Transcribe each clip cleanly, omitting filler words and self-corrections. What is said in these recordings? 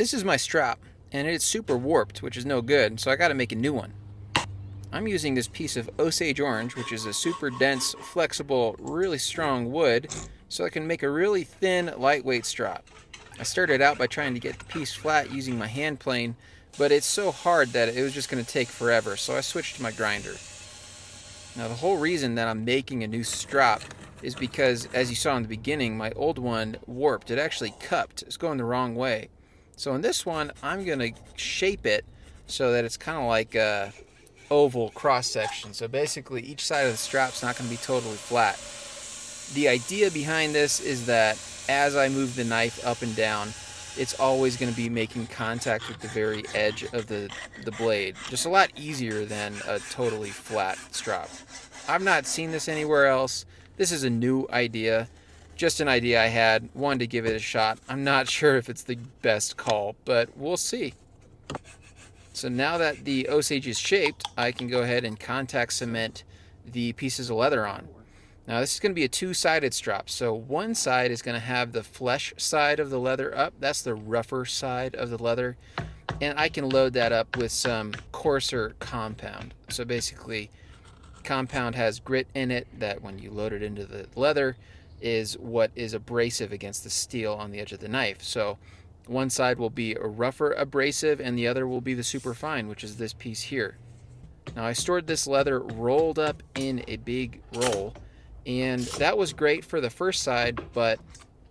This is my strap, and it's super warped, which is no good, so I gotta make a new one. I'm using this piece of Osage orange, which is a super dense, flexible, really strong wood, so I can make a really thin, lightweight strap. I started out by trying to get the piece flat using my hand plane, but it's so hard that it was just going to take forever, so I switched to my grinder. Now the whole reason that I'm making a new strap is because, as you saw in the beginning, my old one warped. It actually cupped. It's going the wrong way. So in this one, I'm going to shape it so that it's kind of like a oval cross section. So basically each side of the strap's not going to be totally flat. The idea behind this is that as I move the knife up and down, it's always going to be making contact with the very edge of the blade. Just a lot easier than a totally flat strap. I've not seen this anywhere else. This is a new idea. Just an idea I had. Wanted to give it a shot. I'm not sure if it's the best call, but we'll see. So now that the Osage is shaped, I can go ahead and contact cement the pieces of leather on. Now this is going to be a two-sided strap, so one side is going to have the flesh side of the leather up. That's the rougher side of the leather, and I can load that up with some coarser compound. So basically, compound has grit in it that when you load it into the leather is what is abrasive against the steel on the edge of the knife. So one side will be a rougher abrasive and the other will be the super fine, which is this piece here. Now I stored this leather rolled up in a big roll, and that was great for the first side, but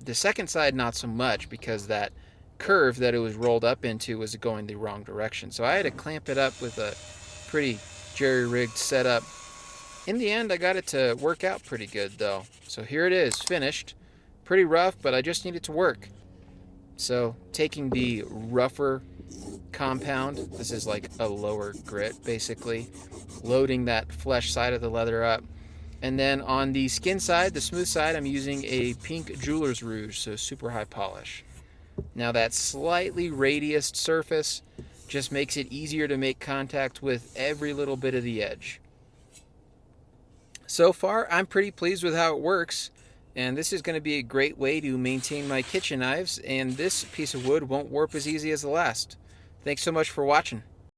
the second side not so much, because that curve that it was rolled up into was going the wrong direction. So I had to clamp it up with a pretty jerry-rigged setup. In the end, I got it to work out pretty good though. So here it is, finished. Pretty rough, but I just need it to work. So taking the rougher compound, this is like a lower grit basically, loading that flesh side of the leather up. And then on the skin side, the smooth side, I'm using a pink jeweler's rouge, so super high polish. Now that slightly radiused surface just makes it easier to make contact with every little bit of the edge. So far, I'm pretty pleased with how it works, and this is going to be a great way to maintain my kitchen knives, and this piece of wood won't warp as easy as the last. Thanks so much for watching.